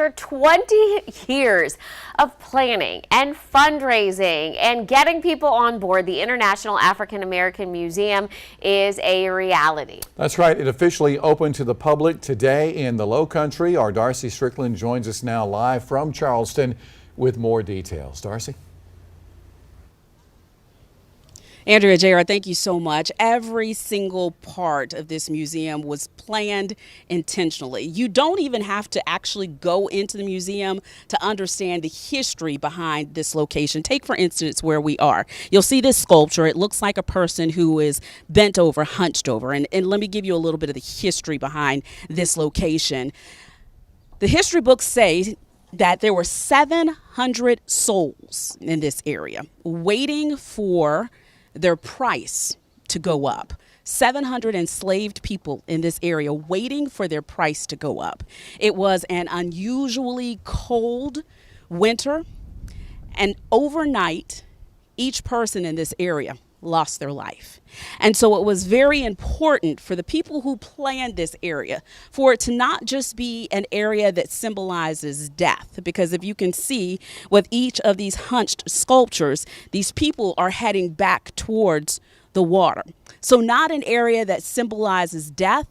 After 20 years of planning and fundraising and getting people on board, the International African American Museum is a reality. That's right. It officially opened to the public today in the Low Country. Our Darcy Strickland joins us now live from Charleston with more details. Darcy? Andrea, JR, thank you so much. Every single part of this museum was planned intentionally. You don't even have to actually go into the museum to understand the history behind this location. Take, for instance, where we are. You'll see this sculpture. It looks like a person who is bent over, hunched over. And let me give you a little bit of the history behind this location. The history books say that there were 700 souls in this area waiting for their price to go up. 700 enslaved people in this area waiting for their price to go up. It was an unusually cold winter, and overnight, each person in this area lost their life. And so it was very important for the people who planned this area for it to not just be an area that symbolizes death, because if you can see with each of these hunched sculptures, these people are heading back towards the water. So not an area that symbolizes death,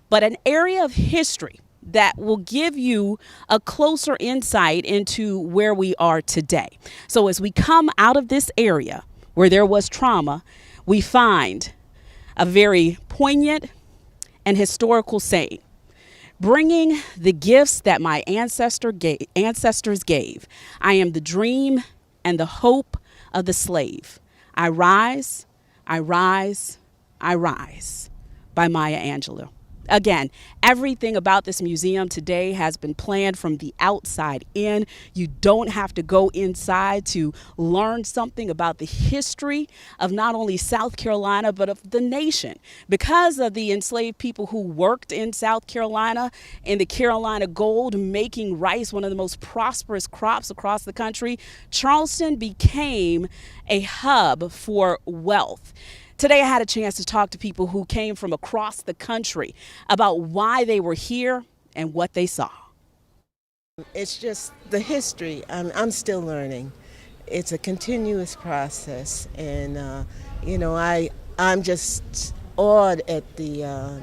but an area of history that will give you a closer insight into where we are today. So as we come out of this area where there was trauma, we find a very poignant and historical saying: bringing the gifts that my ancestors gave. I am the dream and the hope of the slave. I rise, I rise, I rise, by Maya Angelou. Again, everything about this museum today has been planned from the outside in. You don't have to go inside to learn something about the history of not only South Carolina, but of the nation. Because of the enslaved people who worked in South Carolina in the Carolina Gold, making rice one of the most prosperous crops across the country, Charleston became a hub for wealth. Today I had a chance to talk to people who came from across the country about why they were here and what they saw. It's just the history. I'm still learning. It's a continuous process, and I'm just awed at the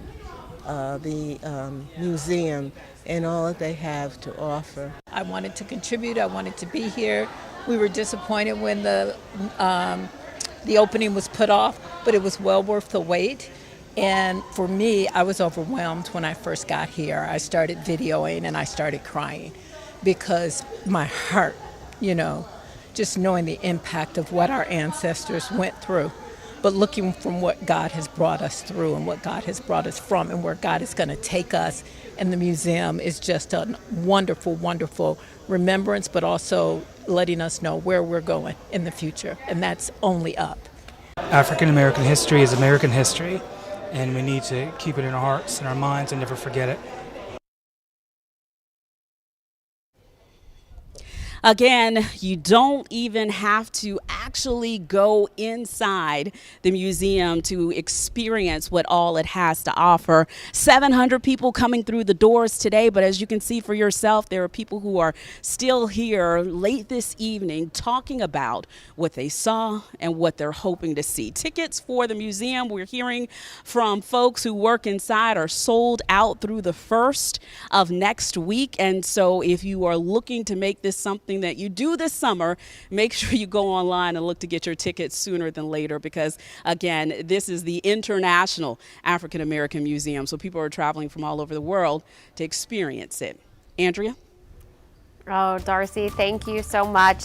museum and all that they have to offer. I wanted to contribute. I wanted to be here. We were disappointed when the opening was put off, but it was well worth the wait. And for me, I was overwhelmed when I first got here. I started videoing and I started crying because my heart, just knowing the impact of what our ancestors went through, but looking from what God has brought us through and what God has brought us from and where God is going to take us. And the museum is just a wonderful, wonderful remembrance, but also letting us know where we're going in the future, and that's only up. African American history is American history, and we need to keep it in our hearts and our minds and never forget it. Again, you don't even have to actually go inside the museum to experience what all it has to offer. 700 people coming through the doors today, but as you can see for yourself, there are people who are still here late this evening talking about what they saw and what they're hoping to see. Tickets for the museum, we're hearing from folks who work inside, are sold out through the 1st of next week. And so if you are looking to make this something that you do this summer, make sure you go online and look to get your tickets sooner than later, because again, this is the International African American Museum, so people are traveling from all over the world to experience it. Andrea? Oh, Darcy, thank you so much.